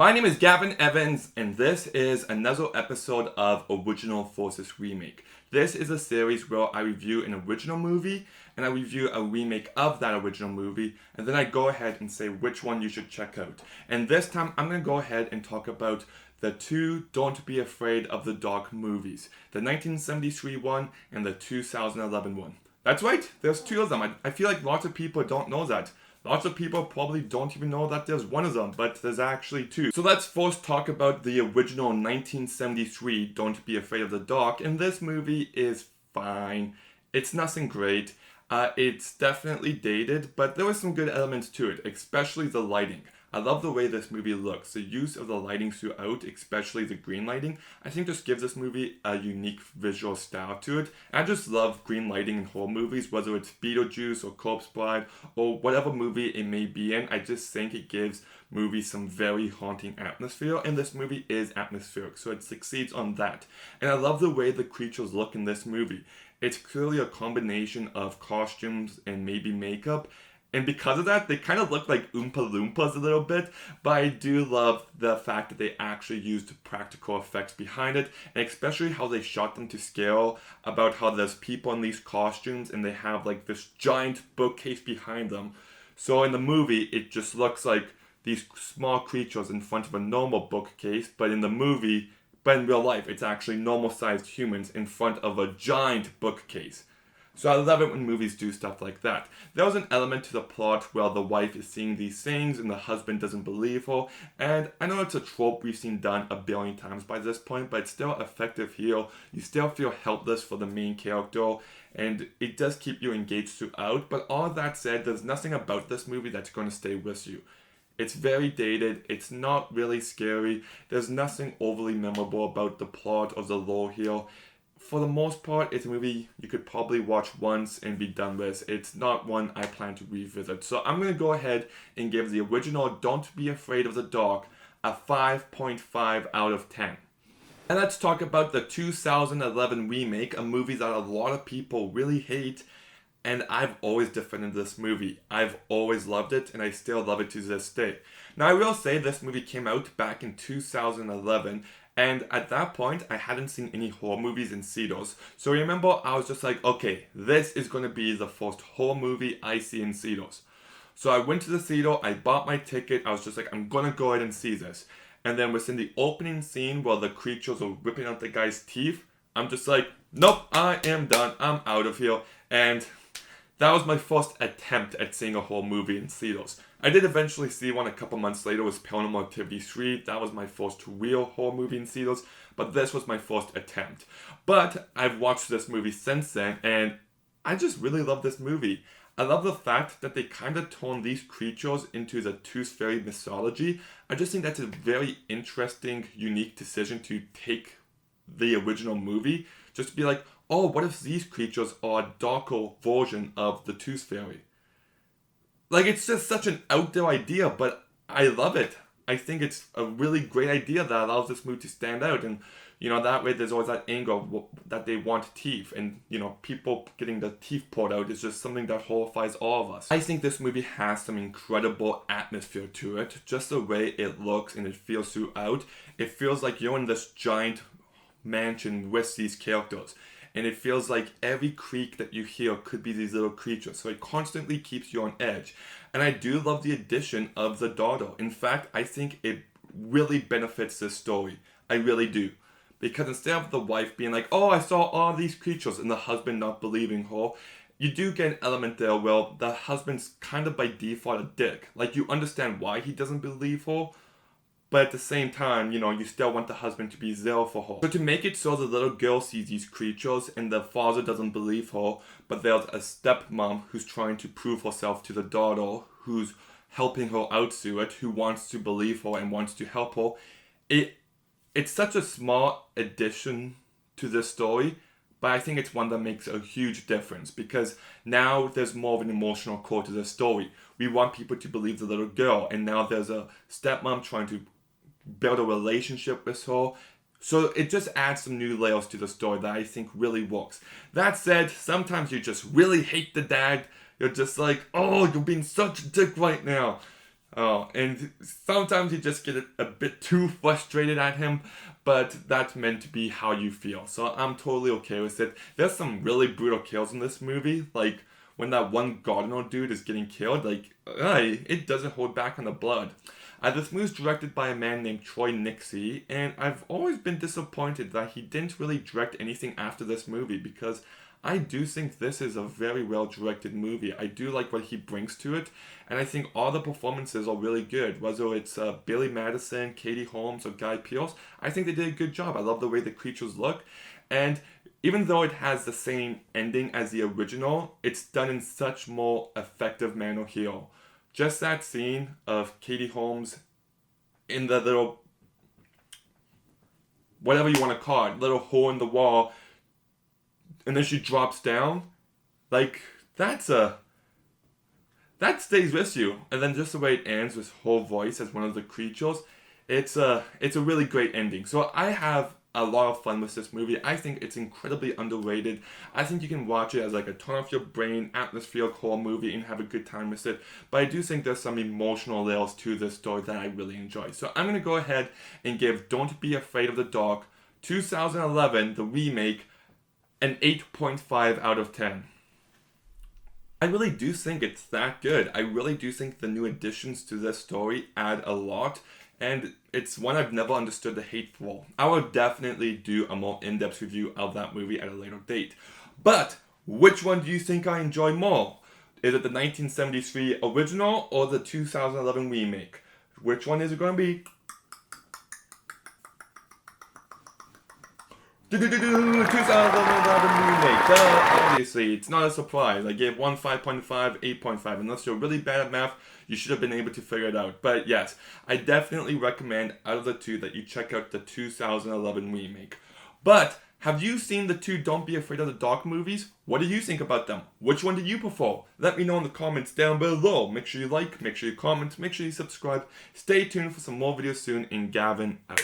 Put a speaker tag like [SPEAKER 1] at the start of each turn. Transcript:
[SPEAKER 1] My name is Gavin Evans, and this is another episode of Original Forces Remake. This is a series where I review an original movie, and I review a remake of that original movie, and then I go ahead and say which one you should check out. And this time, I'm going to go ahead and talk about the two Don't Be Afraid of the Dark movies, the 1973 one and the 2011 one. That's right, there's two of them. I feel like lots of people don't know that. Lots of people probably don't even know that there's one of them, but there's actually two. So let's first talk about the original 1973 Don't Be Afraid of the Dark, and this movie is fine. It's nothing great. It's definitely dated, but there were some good elements to it, especially the lighting. I love the way this movie looks. The use of the lighting throughout, especially the green lighting, I think just gives this movie a unique visual style to it. And I just love green lighting in horror movies, whether it's Beetlejuice or Corpse Bride or whatever movie it may be in. I just think it gives movies some very haunting atmosphere, and this movie is atmospheric, so it succeeds on that. And I love the way the creatures look in this movie. It's clearly a combination of costumes and maybe makeup. And because of that, they kind of look like Oompa Loompas a little bit, but I do love the fact that they actually used practical effects behind it, and especially how they shot them to scale, about how there's people in these costumes and they have like this giant bookcase behind them. So in the movie, it just looks like these small creatures in front of a normal bookcase, but in real life, it's actually normal-sized humans in front of a giant bookcase. So I love it when movies do stuff like that. There was an element to the plot where the wife is seeing these things and the husband doesn't believe her. And I know it's a trope we've seen done a billion times by this point, but it's still effective here. You still feel helpless for the main character, and it does keep you engaged throughout. But all that said, there's nothing about this movie that's going to stay with you. It's very dated, it's not really scary, there's nothing overly memorable about the plot or the lore here. For the most part, it's a movie you could probably watch once and be done with. It's not one I plan to revisit. So I'm going to go ahead and give the original Don't Be Afraid of the Dark a 5.5 out of 10. And let's talk about the 2011 remake, a movie that a lot of people really hate. And I've always defended this movie. I've always loved it, and I still love it to this day. Now, I will say this movie came out back in 2011, and at that point, I hadn't seen any horror movies in theaters. So remember, I was just like, okay, this is going to be the first horror movie I see in theaters. So I went to the theater, I bought my ticket, I was just like, I'm going to go ahead and see this. And then within the opening scene where the creatures are ripping out the guy's teeth, I'm just like, nope, I am done, I'm out of here. And that was my first attempt at seeing a horror movie in theaters. I did eventually see one a couple months later with Paranormal Activity 3. That was my first real horror movie in theaters, but this was my first attempt. But I've watched this movie since then, and I just really love this movie. I love the fact that they kind of turn these creatures into the Tooth Fairy mythology. I just think that's a very interesting, unique decision to take the original movie. Just to be like, oh, what if these creatures are a darker version of the Tooth Fairy? Like, it's just such an out there idea, but I love it. I think it's a really great idea that allows this movie to stand out. And, that way there's always that angle that they want teeth. And, people getting the teeth pulled out is just something that horrifies all of us. I think this movie has some incredible atmosphere to it. Just the way it looks and it feels throughout. It feels like you're in this giant mansion with these characters. And it feels like every creak that you hear could be these little creatures. So it constantly keeps you on edge. And I do love the addition of the daughter. In fact, I think it really benefits this story. I really do. Because instead of the wife being like, oh, I saw all these creatures, and the husband not believing her, you do get an element there where the husband's kind of by default a dick. Like, you understand why he doesn't believe her, but at the same time, you still want the husband to be there for her. So to make it so the little girl sees these creatures and the father doesn't believe her, but there's a stepmom who's trying to prove herself to the daughter, who's helping her out through it, who wants to believe her and wants to help her. It's such a small addition to this story, but I think it's one that makes a huge difference because now there's more of an emotional core to the story. We want people to believe the little girl, and now there's a stepmom trying to build a relationship with her. So it just adds some new layers to the story that I think really works. That said, sometimes you just really hate the dad. You're just like, oh, you're being such a dick right now. Oh, and sometimes you just get a bit too frustrated at him, but that's meant to be how you feel. So I'm totally okay with it. There's some really brutal kills in this movie, like when that one gardener dude is getting killed, like, it doesn't hold back on the blood. This movie is directed by a man named Troy Nixey, and I've always been disappointed that he didn't really direct anything after this movie because I do think this is a very well directed movie. I do like what he brings to it, and I think all the performances are really good. Whether it's Billy Madison, Katie Holmes, or Guy Pearce, I think they did a good job. I love the way the creatures look, and even though it has the same ending as the original, it's done in such more effective manner here. Just that scene of Katie Holmes in the little, whatever you want to call it, little hole in the wall, and then she drops down, like, that stays with you. And then just the way it ends with her voice as one of the creatures, it's a really great ending. So I have a lot of fun with this movie. I think it's incredibly underrated. I think you can watch it as like a turn off your brain, atmospheric horror movie and have a good time with it. But I do think there's some emotional layers to this story that I really enjoy. So I'm gonna go ahead and give Don't Be Afraid of the Dark 2011, the remake, an 8.5 out of 10. I really do think it's that good. I really do think the new additions to this story add a lot, and it's one I've never understood the hate for. I will definitely do a more in-depth review of that movie at a later date. But which one do you think I enjoy more? Is it the 1973 original or the 2011 remake? Which one is it going to be? 2011 remake. Obviously, it's not a surprise. I gave one 5.5, 8.5. Unless you're really bad at math, you should have been able to figure it out. But yes, I definitely recommend out of the two that you check out the 2011 remake. But have you seen the two Don't Be Afraid of the Dark movies? What do you think about them? Which one do you prefer? Let me know in the comments down below. Make sure you like, make sure you comment, make sure you subscribe. Stay tuned for some more videos soon, and Gavin out.